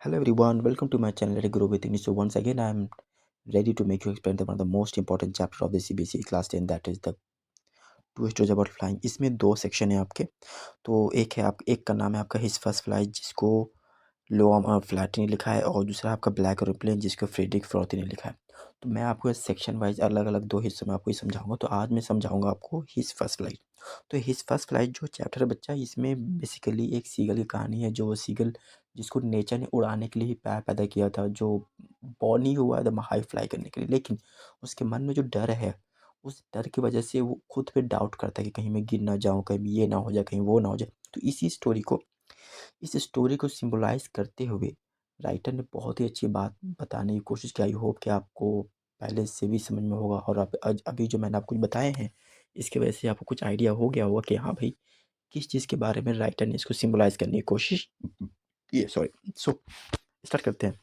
Hello everyone, welcome to my channel Let It Grow with me. So once again I am ready to make you explain one of the most important chapter of the CBSE class 10, that is the two stories about flying. इसमें दो section है आपके। तो एक का नाम है आपका हिज फर्स्ट फ्लाइट, जिसको लोअम फ्लैट ने लिखा है, और दूसरा आपका ब्लैक एरोप्लेन, जिसको फ्रेडरिक फ्रॉथी ने लिखा है। तो मैं आपको सेक्शन वाइज अलग अलग दो हिस्सों में आपको ये समझाऊंगा। तो आज मैं समझाऊंगा आपको हिज फर्स्ट फ्लाइट। तो हिज फर्स्ट फ्लाइट जो चैप्टर है बच्चा, इसमें बेसिकली एक सीगल की कहानी है। जो सीगल जिसको नेचर ने उड़ाने के लिए ही पैदा किया था, जो बॉर्न ही हुआ है हाई फ्लाई करने के लिए, लेकिन उसके मन में जो डर है, उस डर की वजह से वो खुद पे डाउट करता है कि कहीं मैं गिर ना जाऊँ, कहीं ये ना हो जाए, कहीं वो ना हो जाए। तो इस स्टोरी को सिंबलाइज करते हुए राइटर ने बहुत ही अच्छी बात बताने की कोशिश की। आई होप कि आपको पहले से भी समझ में होगा, और आप अभी जो मैंने आपको बताए हैं, इसकी वजह से आपको कुछ आइडिया हो गया होगा कि हाँ भाई, किस चीज़ के बारे में राइटर ने इसको सिंबलाइज करने की कोशिश की है। सॉरी। सो स्टार्ट करते हैं।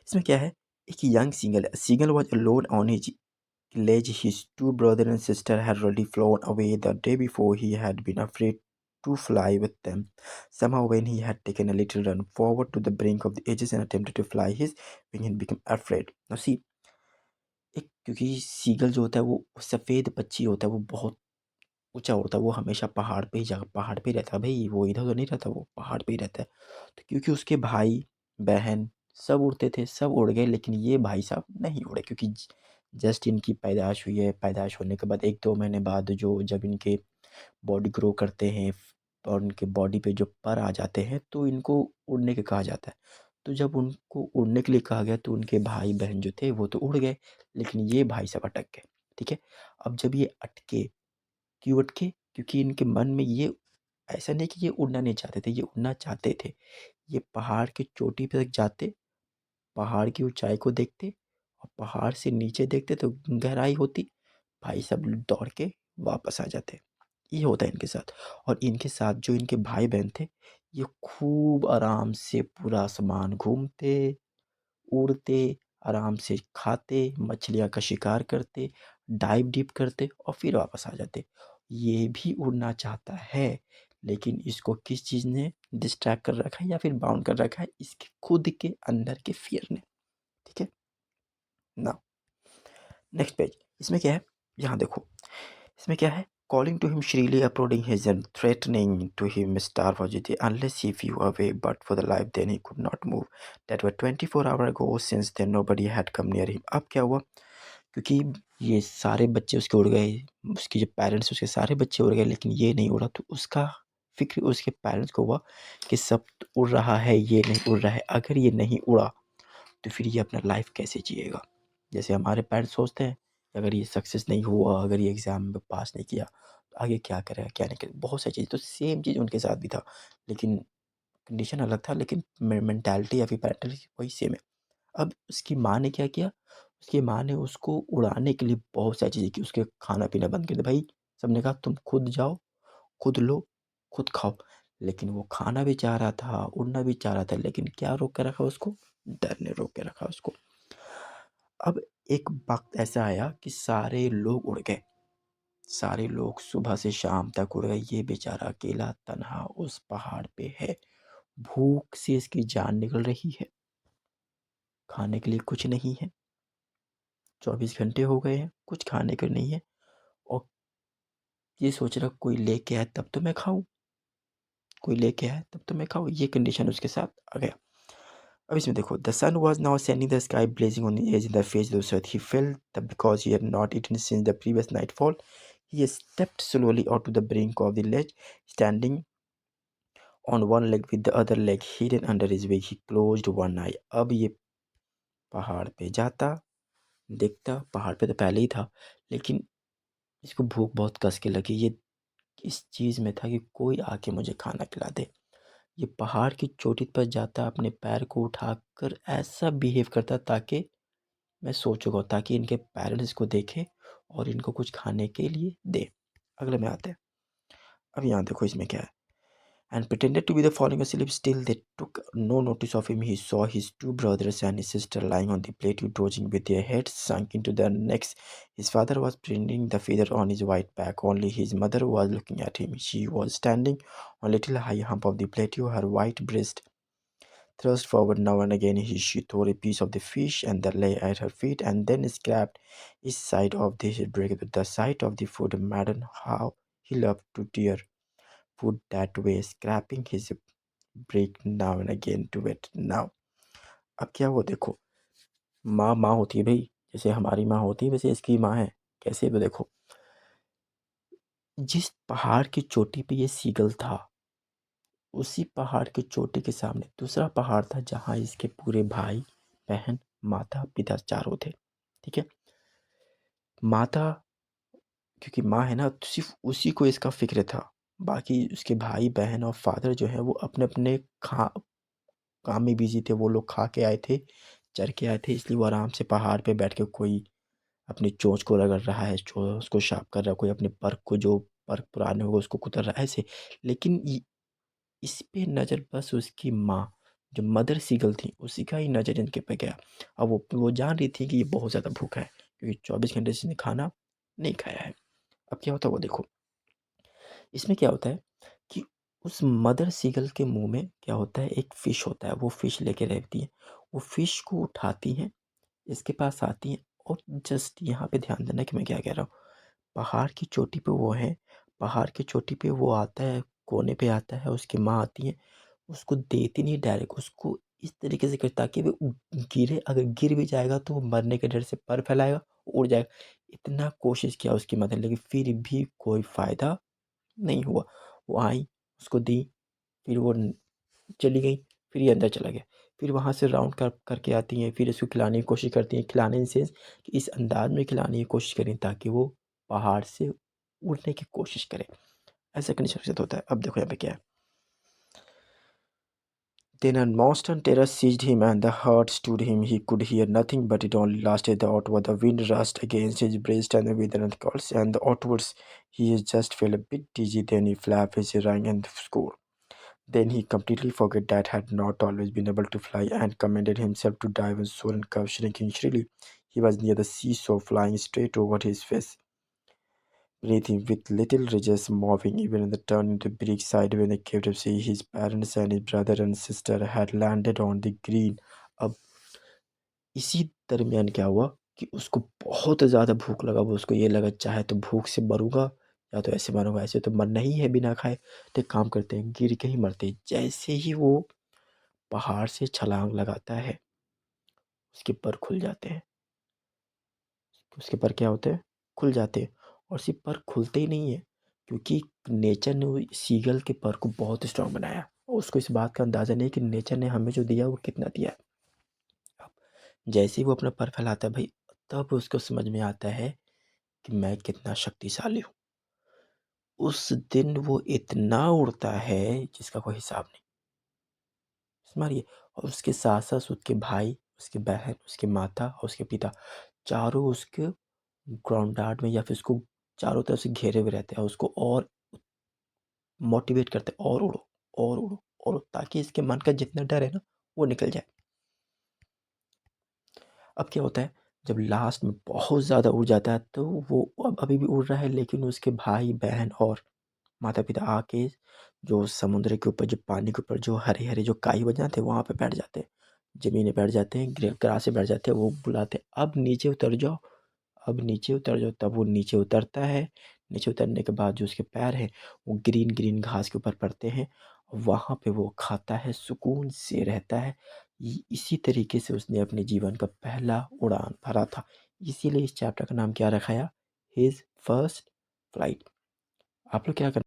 इसमें क्या है, एक young single was alone on his ledge. His two brother and sister had already flown away the day before. He had been afraid to fly with them. Somehow, when he had taken a little run forward to the brink of the edges and attempted to fly his wing, he became afraid. Now see, एक क्योंकि seagull जो होता है वो सफ़ेद पक्षी होता है, वो बहुत ऊंचा उड़ता है। वो हमेशा पहाड़ पे ही रहता है भाई, वो इधर उधर नहीं रहता, वो पहाड़ पे ही रहता है। तो क्योंकि उसके भाई बहन सब उड़ते थे, सब उड़ गए, लेकिन ये भाई साहब नहीं उड़े, क्योंकि जस्ट इनकी पैदाइश हुई है। पैदाइश होने के बाद 1-2 महीने बाद जो जब इनके बॉडी ग्रो करते हैं और उनके बॉडी पे जो पर आ जाते हैं, तो इनको उड़ने के कहा जाता है। तो जब उनको उड़ने के लिए कहा गया, तो उनके भाई बहन जो थे वो तो उड़ गए, लेकिन ये भाई साहब अटक गए। ठीक है। अब जब ये अटके, क्यों अटके? क्योंकि इनके मन में ये, ऐसा नहीं कि ये उड़ना नहीं चाहते थे, ये उड़ना चाहते थे। ये पहाड़ की चोटी पे तक जाते, पहाड़ की ऊंचाई को देखते, और पहाड़ से नीचे देखते तो गहराई होती, भाई सब दौड़ के वापस आ जाते। ये होता है इनके साथ। और इनके साथ जो इनके भाई बहन थे, ये खूब आराम से पूरा आसमान घूमते, उड़ते, आराम से खाते, मछलियाँ का शिकार करते, डाइव डीप करते और फिर वापस आ जाते। ये भी उड़ना चाहता है, लेकिन इसको किस चीज़ ने डिस्ट्रैक्ट कर रखा है या फिर बाउंड कर रखा है? इसके खुद के अंदर के फ़ियर ने। ठीक है। Now next page. इसमें क्या है, यहाँ देखो। इसमें क्या है, calling to him shrilly uploading his and threatening to him star was it unless he few away but for the life then he could not move that were 24 hour ago since then nobody had come near him. अब क्या हुआ, क्योंकि ये सारे बच्चे उसके उड़ गए, उसके जो पेरेंट्स उसके सारे बच्चे उड़ गए, लेकिन ये नहीं उड़ा। तो उसका फिक्र उसके पेरेंट्स को हुआ कि सब उड़ रहा है, ये नहीं उड़ रहा है। अगर ये नहीं उड़ा तो फिर ये अपना लाइफ कैसे जिएगा? जैसे हमारे पेरेंट्स सोचते हैं कि अगर ये सक्सेस नहीं हुआ, अगर ये एग्ज़ाम में पास नहीं किया, तो आगे क्या करेगा, क्या नहीं करेगा, बहुत सारी चीज़। तो सेम चीज़ उनके साथ भी था, लेकिन कंडीशन अलग था, लेकिन मेंटालिटी या फिर पैरेंटल वही सेम है। अब उसकी माँ ने क्या किया, उसकी माँ ने उसको उड़ाने के लिए बहुत सारी चीज़ें की। उसके खाना-पीना बंद कर दिया भाई। सबने कहा तुम खुद जाओ, खुद लो, खुद खाओ। लेकिन वो खाना भी चाह रहा था, उड़ना भी चाह रहा था, लेकिन क्या रोक के रखा उसको? डर ने रोक के रखा उसको। अब एक वक़्त ऐसा आया कि सारे लोग उड़ गए। सारे लोग सुबह से शाम तक उड़ गए। ये बेचारा अकेला तन्हा उस पहाड़ पे है। भूख से इसकी जान निकल रही है। खाने के लिए कुछ नहीं है। 24 घंटे हो गए हैं, कुछ खाने को नहीं है, और ये सोच रहा कोई लेके आए तब तो मैं खाऊँ, कोई लेके आए तब तो मैं खाऊँ। ये कंडीशन उसके साथ आ गया। अब इसमें देखो, the sun was now sending the sky blazing on the edge in the face of the he felt that because he had not eaten since the previous nightfall he stepped slowly out to the brink of the ledge, standing on one leg with the other leg hidden under his wing. He closed one eye. अब ये पहाड़ पे जाता, देखता, पहाड़ पे तो पहले ही था, लेकिन इसको भूख बहुत कस के लगी। ये इस चीज़ में था कि कोई आके मुझे खाना खिला दे। ये पहाड़ की चोटी पर जाता, अपने पैर को उठाकर ऐसा बिहेव करता ताकि मैं सो चुका हूँ, ताकि इनके पेरेंट्स इसको देखें और इनको कुछ खाने के लिए दे। अगले में आते हैं। अब यहाँ देखो इसमें क्या है, and pretended to be the falling asleep. Still, they took no notice of him. He saw his two brothers and his sister lying on the plateau, dozing with their heads sunk into their necks. His father was preening the feather on his white back. Only his mother was looking at him. She was standing on a little high hump of the plateau, her white breast thrust forward now and again. She tore a piece of the fish and that lay at her feet, and then scraped his side of the break. The sight of the food maddened how he loved to tear food that way, scraping his break now and again to it. Now, अब क्या हुआ देखो, माँ माँ होती है भाई, जैसे हमारी माँ होती है वैसे इसकी माँ है। कैसे वो देखो, जिस पहाड़ की चोटी पे ये सीगल था, उसी पहाड़ की चोटी के सामने दूसरा पहाड़ था जहाँ इसके पूरे भाई बहन माता पिता चारों थे। ठीक है, माता, क्योंकि माँ है ना, तो सिर्फ उसी को इसका फिक्र था। बाकी उसके भाई बहन और फादर जो है वो अपने अपने खा काम में बिजी थे। वो लोग खा के आए थे, चर के आए थे, इसलिए वो आराम से पहाड़ पे बैठ के कोई अपनी चोंच को रगड़ रहा है, चोंच को साफ कर रहा है, कोई अपने पर्क को, जो पर्क पुराने हो गए उसको कुतर रहा है ऐसे। लेकिन इस पे नज़र बस उसकी माँ, जो मदर सीगल थी, उसी का ही नज़र इनके पे गया। अब वो जान रही थी कि ये बहुत ज़्यादा भूखा है, क्योंकि 24 घंटे से इसने खाना नहीं खाया है। अब क्या होता है वो देखो, इसमें क्या होता है कि उस मदर सीगल के मुंह में क्या होता है, एक फ़िश होता है। वो फ़िश लेके रहती है, वो फ़िश को उठाती हैं, इसके पास आती हैं, और जस्ट यहाँ पे ध्यान देना कि मैं क्या कह रहा हूँ। पहाड़ की चोटी पे वो है, पहाड़ की चोटी पे वो आता है, कोने पे आता है, उसकी माँ आती है, उसको देती नहीं डायरेक्ट, उसको इस तरीके से करता कि वो गिरे, अगर गिर भी जाएगा तो वो मरने के डर से पर फैलाएगा, उड़ जाएगा। इतना कोशिश किया उसकी मदद, लेकिन फिर भी कोई फ़ायदा नहीं हुआ। वो आई, उसको दी, फिर वो चली गई, फिर ये अंदर चला गया। फिर वहाँ से राउंड करके आती हैं, फिर इसको खिलाने की कोशिश करती हैं, खिलाने इन सेंस कि इस अंदाज में खिलाने की कोशिश करें ताकि वो पहाड़ से उड़ने की कोशिश करे। ऐसा कंडीशन के साथ होता है। अब देखो यहाँ पे क्या है। Then a constant terror seized him and the heart stood him. He could hear nothing, but it only lasted the outward. The wind rushed against his breast and with another calls, and the outwards he just felt a bit dizzy. Then he flapped his wings and scored. Then he completely forgot that had not always been able to fly and commanded himself to dive and soar and curve, shrinking shrilly. He was near the seesaw, flying straight over his face, breathing with little ridges moving even in the turn into Greek side when they came to see his parents and his brother and sister had landed on the green. अब इसी दरमियान क्या हुआ कि उसको बहुत ज़्यादा भूख लगा। वो उसको ये लगा चाहे तो भूख से मरूंगा या तो ऐसे मरूंगा, ऐसे तो मरना ही है बिना खाए, तो एक काम करते हैं, गिर के ही मरते हैं। जैसे ही वो पहाड़ से छलांग लगाता है, उसके पर खुल जाते हैं। उसके पर क्या होते हैं, खुल जाते हैं। और सिर्फ पर खुलते ही नहीं है, क्योंकि नेचर ने वो सीगल के पर को बहुत स्ट्रांग बनाया, और उसको इस बात का अंदाज़ा नहीं कि नेचर ने हमें जो दिया वो कितना दिया है। अब जैसे ही वो अपना पर फैलाता है भाई, तब उसको समझ में आता है कि मैं कितना शक्तिशाली हूँ। उस दिन वो इतना उड़ता है जिसका कोई हिसाब नहीं। मारिए। और उसके साथ साथ उसके भाई, उसके बहन, उसके माता और उसके पिता, चारों उसके ग्राउंडार्ड में या फिर उसको चारों तरफ से घेरे हुए रहते हैं, उसको और मोटिवेट करते हैं, और उड़ो, और उड़ो, और उड़ो, ताकि इसके मन का जितना डर है ना वो निकल जाए। अब क्या होता है, जब लास्ट में बहुत ज़्यादा उड़ जाता है तो वो अब अभी भी उड़ रहा है, लेकिन उसके भाई बहन और माता पिता आके जो समुद्र के ऊपर, जो पानी के ऊपर जो हरे हरे जो काई बन जाते हैं वहाँ पे बैठ जाते हैं, जमीन पे बैठ जाते हैं, ग्रास से बैठ जाते हैं। वो बुलाते हैं अब नीचे उतर जाओ, अब नीचे उतर जाओ। तब वो नीचे उतरता है। नीचे उतरने के बाद जो उसके पैर हैं वो ग्रीन ग्रीन घास के ऊपर पड़ते हैं, और वहाँ पे वो खाता है, सुकून से रहता है। इसी तरीके से उसने अपने जीवन का पहला उड़ान भरा था। इसीलिए इस चैप्टर का नाम क्या रखाया, हिज फर्स्ट फ्लाइट। आप लोग क्या कर